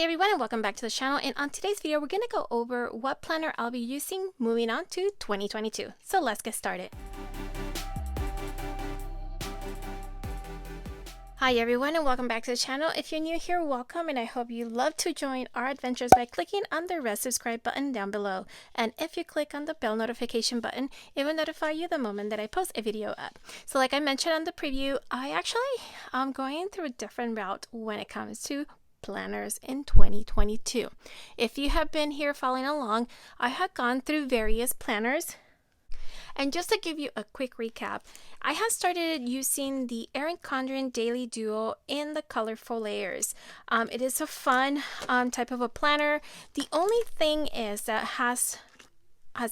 Hey everyone, and welcome back to the channel. And on today's video, we're going to go over what planner I'll be using moving on to 2022. So let's get started. Hi everyone, and welcome back to the channel. If you're new here, welcome, and I hope you love to join our adventures by clicking on the red subscribe button down below. And if you click on the bell notification button, it will notify you the moment that I post a video up. So like I mentioned on the preview, I'm going through a different route when it comes to planners in 2022. If you have been here following along, I have gone through various planners. And just to give you a quick recap, I have started using the Erin Condren Daily Duo in the colorful layers. It is a fun type of a planner. The only thing is that has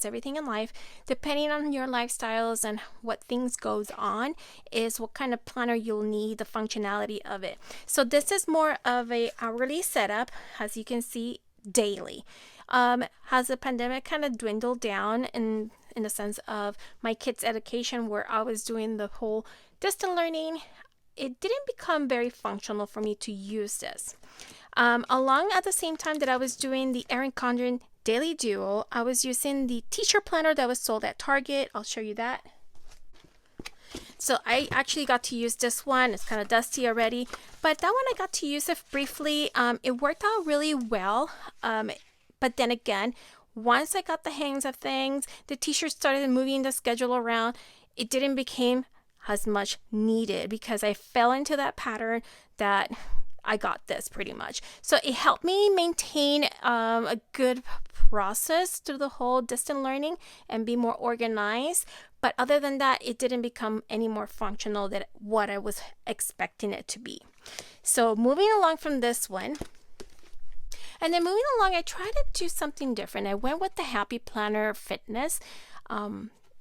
everything in life, depending on your lifestyles and what things goes on, is what kind of planner you'll need, the functionality of it. So this is more of a hourly setup, as you can see, daily. Has the pandemic kind of dwindled down in the sense of my kids' education, where I was doing the whole distant learning, it didn't become very functional for me to use this. Along at the same time that I was doing the Erin Condren Daily Duo, I was using the teacher planner that was sold at Target. I'll show you that. So I actually got to use this one. It's kind of dusty already, but that one I got to use it briefly. It worked out really well. But then again, once I got the hangs of things, the teachers started moving the schedule around. It didn't become as much needed because I fell into that pattern that I got this pretty much. So it helped me maintain a good process through the whole distant learning and be more organized. But other than that, it didn't become any more functional than what I was expecting it to be. So moving along from this one, and then moving along, I tried to do something different. I went with the Happy Planner Fitness.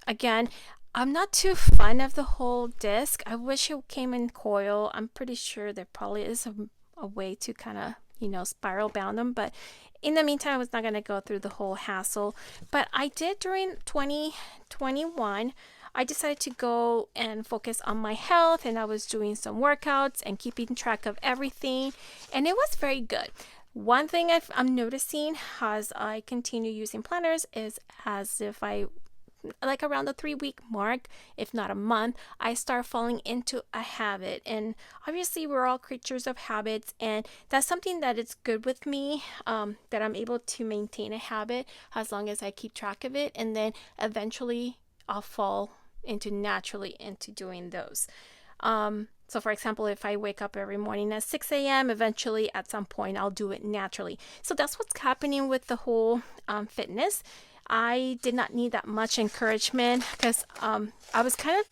Again, I'm not too fond of the whole disc. I wish it came in coil. I'm pretty sure there probably is a way to kind of, spiral bound them. But in the meantime, I was not going to go through the whole hassle. But I did during 2021. I decided to go and focus on my health, and I was doing some workouts and keeping track of everything. And it was very good. One thing I'm noticing as I continue using planners is as if like around the 3-week mark, if not a month, I start falling into a habit. And obviously we're all creatures of habits, and that's something that is good with me, that I'm able to maintain a habit as long as I keep track of it, and then eventually I'll fall naturally into doing those. So for example, if I wake up every morning at 6 a.m., eventually at some point I'll do it naturally. So that's what's happening with the whole fitness. I did not need that much encouragement because I was kind of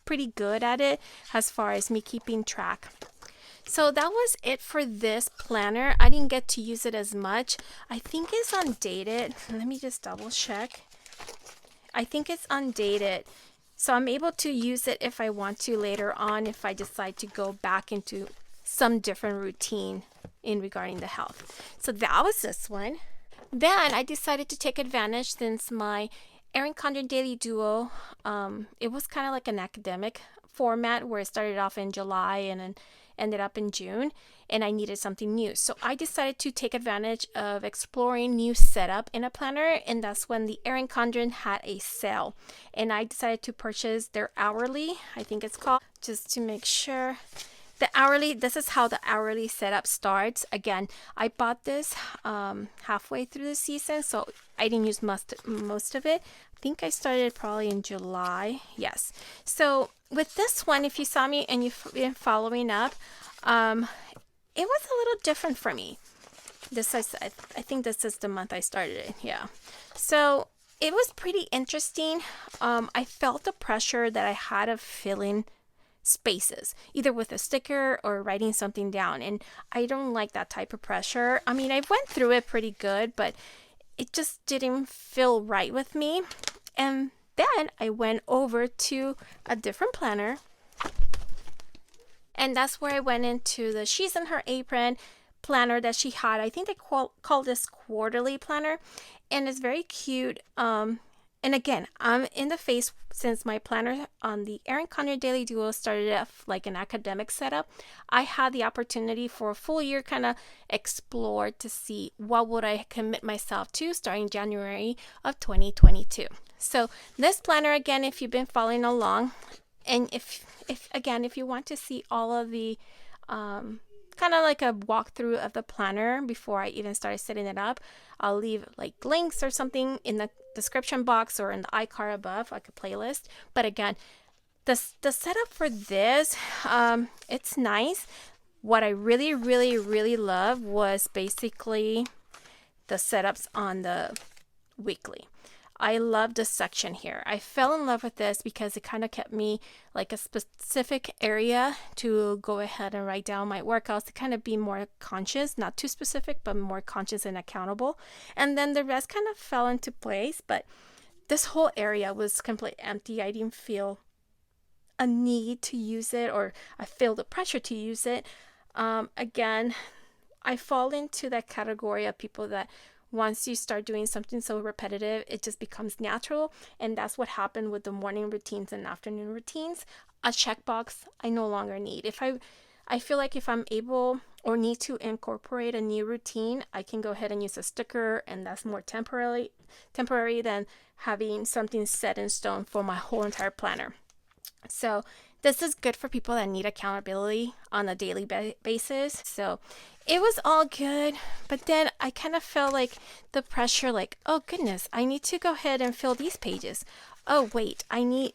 pretty good at it as far as me keeping track. So that was it for this planner. I didn't get to use it as much. I think it's undated. Let me just double check. I think it's undated. So I'm able to use it if I want to later on, if I decide to go back into some different routine in regarding the health. So that was this one. Then I decided to take advantage, since my Erin Condren Daily Duo, it was kind of like an academic format where it started off in July and then ended up in June, and I needed something new. So I decided to take advantage of exploring new setup in a planner, and that's when the Erin Condren had a sale. And I decided to purchase their hourly, I think it's called, just to make sure. This is how the hourly setup starts. Again, I bought this halfway through the season, so I didn't use most of it. I think I started probably in July. Yes. So with this one, if you saw me and you've been following up, it was a little different for me. I think this is the month I started it. Yeah. So it was pretty interesting. I felt the pressure that I had of filling spaces, either with a sticker or writing something down, and I don't like that type of pressure. I mean, I went through it pretty good, but it just didn't feel right with me. And then I went over to a different planner, and that's where I went into the She's in Her Apron planner that she had. I think they call this quarterly planner, and it's very cute. And again, I'm in the phase since my planner on the Erin Condren Daily Duo started off like an academic setup. I had the opportunity for a full year kind of explore to see what would I commit myself to starting January of 2022. So this planner, again, if you've been following along, and if again, if you want to see all of the kind of like a walkthrough of the planner before I even started setting it up, I'll leave like links or something in the description box or in the iCard above, like a playlist. But again, the setup for this, it's nice. What I really love was basically the setups on the weekly. I love this section here. I fell in love with this because it kind of kept me like a specific area to go ahead and write down my workouts to kind of be more conscious, not too specific, but more conscious and accountable. And then the rest kind of fell into place, but this whole area was completely empty. I didn't feel a need to use it, or I feel the pressure to use it. Again, I fall into that category of people that once you start doing something so repetitive, it just becomes natural. And that's what happened with the morning routines and afternoon routines. A checkbox I no longer need. I feel like if I'm able or need to incorporate a new routine, I can go ahead and use a sticker, and that's more temporary than having something set in stone for my whole entire planner. So this is good for people that need accountability on a daily basis. So it was all good, but then I kind of felt like the pressure, like, oh goodness, I need to go ahead and fill these pages. Oh wait, I need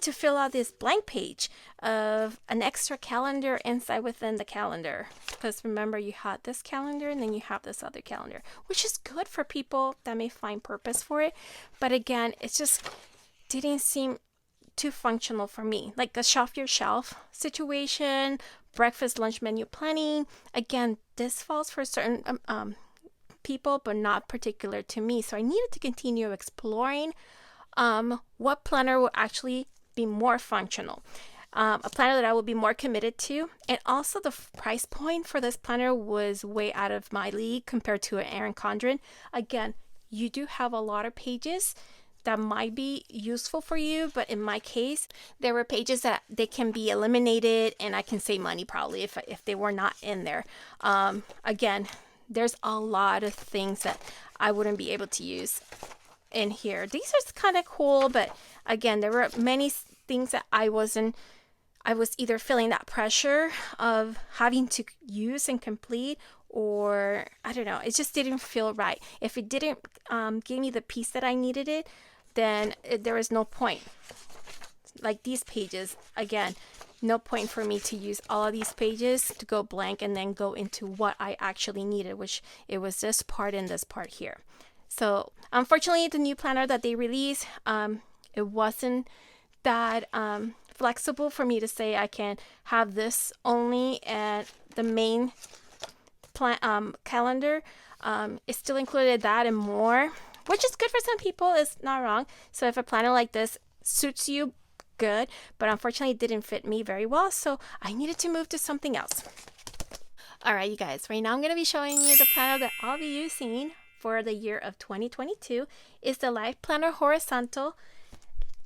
to fill out this blank page of an extra calendar inside within the calendar. Because remember, you had this calendar and then you have this other calendar, which is good for people that may find purpose for it. But again, it just didn't seem too functional for me. Like a shelf your shelf situation, breakfast lunch menu planning. Again, this falls for certain people, but not particular to me. So I needed to continue exploring what planner will actually be more functional. A planner that I will be more committed to. And also the price point for this planner was way out of my league compared to an Erin Condren. Again, you do have a lot of pages that might be useful for you, but in my case, there were pages that they can be eliminated and I can save money probably if they were not in there. Again, there's a lot of things that I wouldn't be able to use in here. These are kind of cool, but again, there were many things that I was either feeling that pressure of having to use and complete, or I don't know, it just didn't feel right. If it didn't give me the piece that I needed it, then there was no point. Like these pages, again, no point for me to use all of these pages to go blank and then go into what I actually needed, which it was this part and this part here. So unfortunately, the new planner that they released, it wasn't that flexible for me to say I can have this only, and the main calendar it still included that and more, which is good for some people. It's not wrong. So if a planner like this suits you, good, but unfortunately it didn't fit me very well, so I needed to move to something else. All right, you guys, right now I'm going to be showing you the planner that I'll be using for the year of 2022. Is the Life Planner Horizontal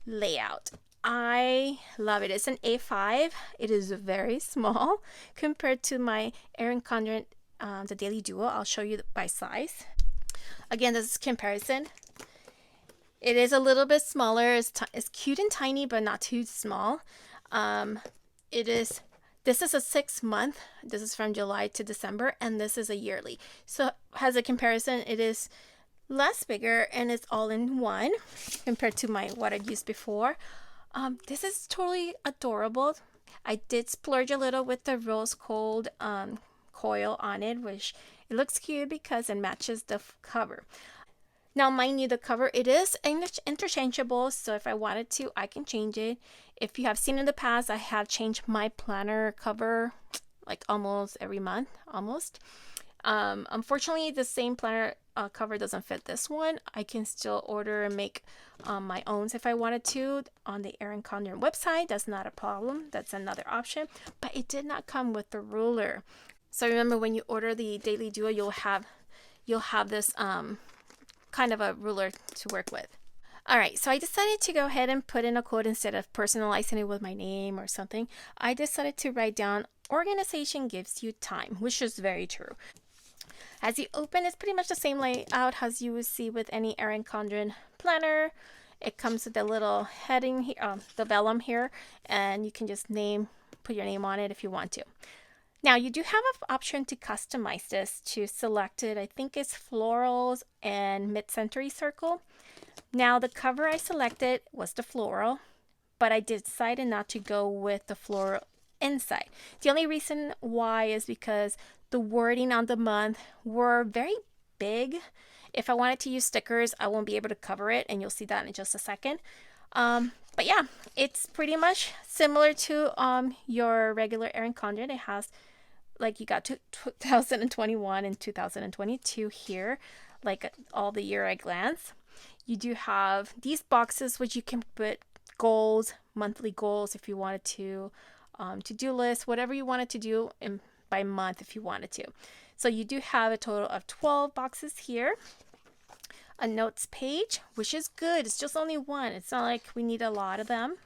layout. I love it. It's an A5. It is very small compared to my Erin Condren the Daily Duo. I'll show you by size. Again, this is comparison. It is a little bit smaller. It's cute and tiny, but not too small. This is a 6-month. This is from July to December, and this is a yearly. So as a comparison, it is less bigger and it's all in one compared to what I'd used before. This is totally adorable. I did splurge a little with the rose gold coil on it, which it looks cute because it matches the cover. Now, mind you, the cover, it is interchangeable, so if I wanted to, I can change it. If you have seen in the past, I have changed my planner cover like almost every month, almost. Unfortunately, the same planner cover doesn't fit this one. I can still order and make my own if I wanted to on the Erin Condren website. That's not a problem. That's another option. But it did not come with the ruler. So remember, when you order the Daily Duo, you'll have this kind of a ruler to work with. All right, so I decided to go ahead and put in a quote instead of personalizing it with my name or something. I decided to write down, organization gives you time, which is very true. As you open, it's pretty much the same layout as you would see with any Erin Condren planner. It comes with a little heading here, the vellum here, and you can just put your name on it if you want to. Now you do have an option to customize this to select it. I think it's florals and mid-century circle. Now the cover I selected was the floral, but I decided not to go with the floral inside. The only reason why is because the wording on the month were very big. If I wanted to use stickers, I won't be able to cover it, and you'll see that in just a second. But yeah, it's pretty much similar to your regular Erin Condren. It has, like, you got 2021 and 2022 here, like all the year at glance. You do have these boxes which you can put goals, monthly goals if you wanted to-do list, whatever you wanted to do by month if you wanted to. So you do have a total of 12 boxes here. A notes page, which is good. It's just only one. It's not like we need a lot of them.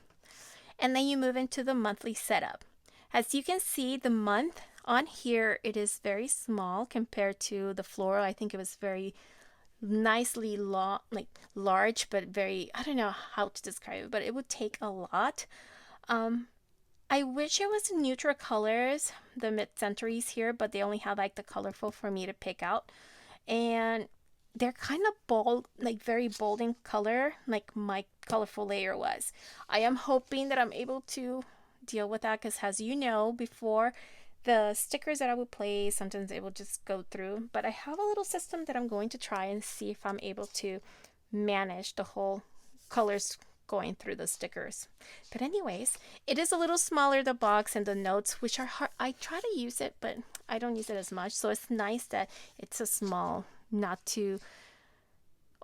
And then you move into the monthly setup. As you can see, the month on here, it is very small compared to the floral. I think it was very nicely large, but very, I don't know how to describe it, but it would take a lot. I wish it was neutral colors, the mid-centuries here, but they only have like the colorful for me to pick out. And they're kind of bold, like very bold in color, like my colorful layer was. I am hoping that I'm able to deal with that, because as you know, before, the stickers that I would place, sometimes they will just go through. But I have a little system that I'm going to try and see if I'm able to manage the whole colors going through the stickers. But anyways, it is a little smaller, the box, and the notes, which are hard. I try to use it, but I don't use it as much. So it's nice that it's a small, not too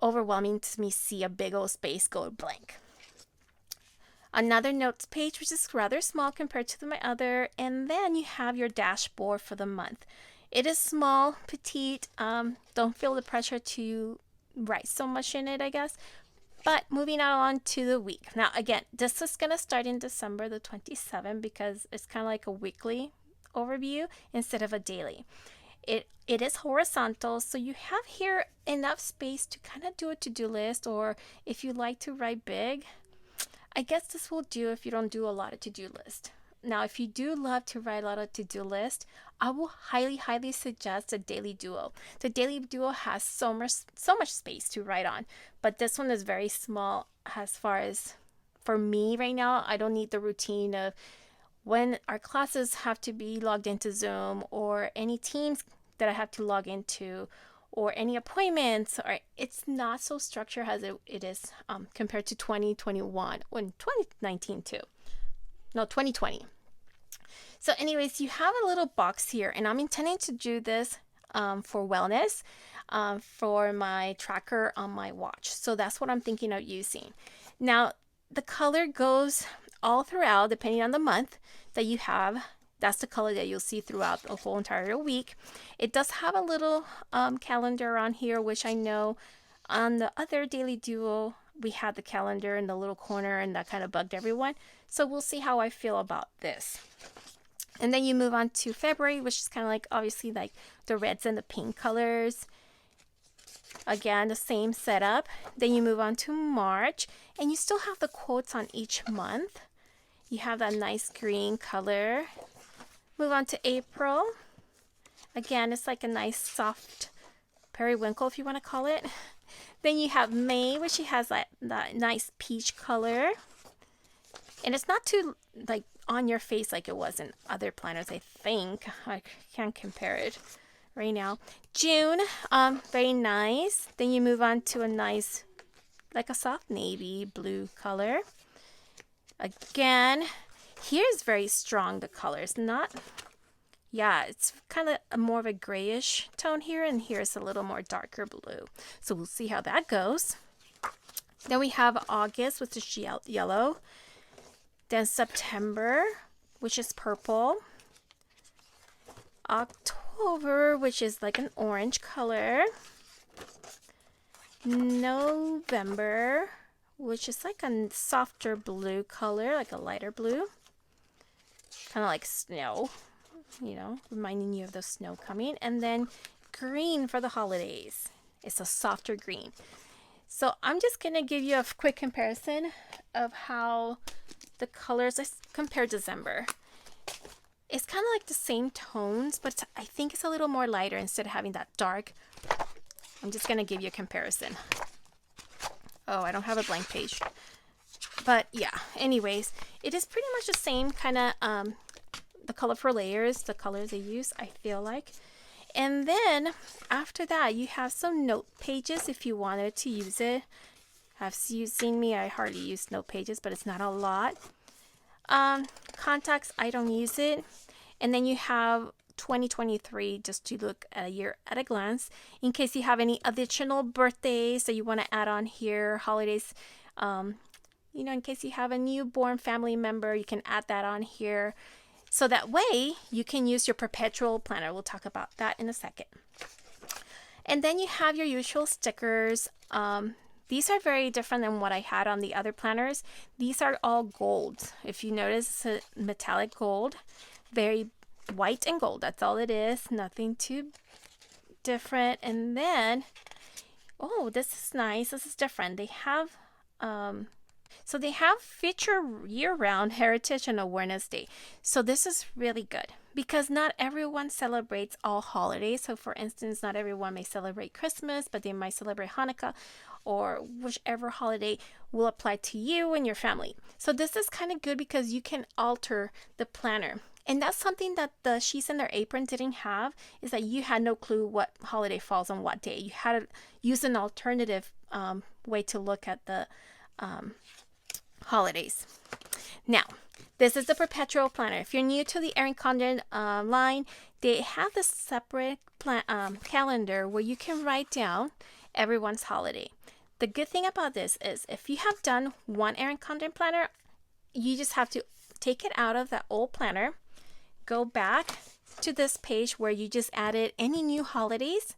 overwhelming to me see a big old space go blank. Another notes page, which is rather small compared to my other, and then you have your dashboard for the month. It is small, petite. Don't feel the pressure to write so much in it, I guess. But moving on to the week. Now, again, this is going to start in December the 27th because it's kind of like a weekly overview instead of a daily. It is horizontal, so you have here enough space to kind of do a to-do list, or if you like to write big, I guess this will do if you don't do a lot of to-do list. Now, if you do love to write a lot of to-do list, I will highly, highly suggest the Daily Duo. The Daily Duo has so much space to write on, but this one is very small as far as for me right now. I don't need the routine of when our classes have to be logged into Zoom, or any teams that I have to log into, or any appointments, or it's not so structured as it is compared to 2021 and 2019 too. No, 2020. So anyways, you have a little box here, and I'm intending to do this for wellness, for my tracker on my watch. So that's what I'm thinking of using. Now, the color goes all throughout, depending on the month that you have. That's the color that you'll see throughout the whole entire week. It does have a little calendar on here, which I know on the other Daily Duo, we had the calendar in the little corner, and that kind of bugged everyone. So we'll see how I feel about this. And then you move on to February, which is kind of like, obviously, like the reds and the pink colors. Again, the same setup. Then you move on to March, and you still have the quotes on each month. You have that nice green color. Move on to April. Again, it's like a nice soft periwinkle, if you want to call it. Then you have May, which has that nice peach color. And it's not too like on your face like it was in other planners, I think. I can't compare it right now. June, very nice. Then you move on to a nice, like a soft navy blue color. Again, here's very strong, the colors. It's kind of more of a grayish tone here, and here's a little more darker blue. So we'll see how that goes. Then we have August, which is yellow. Then September, which is purple. October, which is like an orange color. November, which is like a softer blue color, like a lighter blue. Kind of like snow, you know, reminding you of the snow coming. And then green for the holidays. It's a softer green. So I'm just going to give you a quick comparison of how the colors compare December. It's kind of like the same tones, but I think it's a little more lighter instead of having that dark. I'm just going to give you a comparison. Oh, I don't have a blank page. But yeah, anyways, it is pretty much the same kind of the colorful layers, the colors they use, I feel like. And then after that, you have some note pages if you wanted to use it. Have you seen me? I hardly use note pages, but it's not a lot. Contacts, I don't use it. And then you have 2023 just to look at a year at a glance in case you have any additional birthdays that you want to add on here, holidays. You know, in case you have a newborn family member, you can add that on here. So that way you can use your Perpetual Planner. We'll talk about that in a second. And then you have your usual stickers. These are very different than what I had on the other planners. These are all gold. If you notice, it's a metallic gold. Very white and gold. That's all it is. Nothing too different. And then, oh, this is nice. This is different. They have, so they have feature year-round Heritage and Awareness Day. So this is really good because not everyone celebrates all holidays. So for instance, not everyone may celebrate Christmas, but they might celebrate Hanukkah or whichever holiday will apply to you and your family. So this is kind of good because you can alter the planner. And that's something that the She's in Their Apron didn't have, is that you had no clue what holiday falls on what day. You had to use an alternative way to look at the holidays. Now, this is the Perpetual Planner. If you're new to the Erin Condren line, they have this separate calendar where you can write down everyone's holiday. The good thing about this is if you have done one Erin Condren planner, you just have to take it out of that old planner, go back to this page where you just added any new holidays,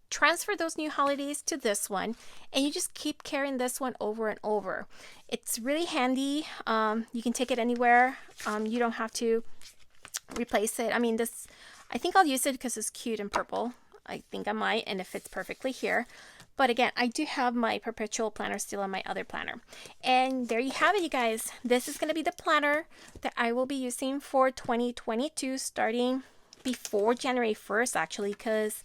transfer those new holidays to this one, and you just keep carrying this one over and over. It's really handy. You can take it anywhere. You don't have to replace it. I mean, this, I think I'll use it because it's cute and purple. I think I might, and it fits perfectly here. But again, I do have my Perpetual Planner still on my other planner. And there you have it, you guys. This is going to be the planner that I will be using for 2022, starting before January 1st, actually, because,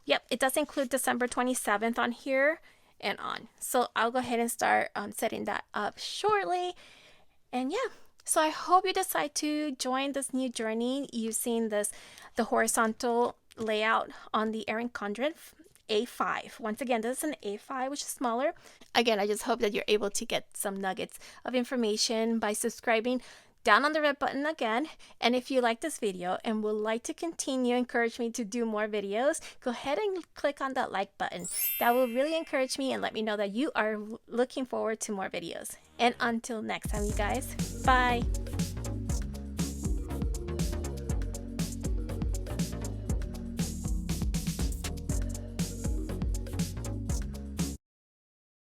yep, it does include December 27th on here and on. So I'll go ahead and start setting that up shortly. And yeah, so I hope you decide to join this new journey using the horizontal layout on the Erin Condren A5. Once again, this is an A5, which is smaller. Again, I just hope that you're able to get some nuggets of information by subscribing down on the red button again. And if you like this video and would like to continue, encourage me to do more videos, go ahead and click on that like button. That will really encourage me and let me know that you are looking forward to more videos. And until next time, you guys, bye.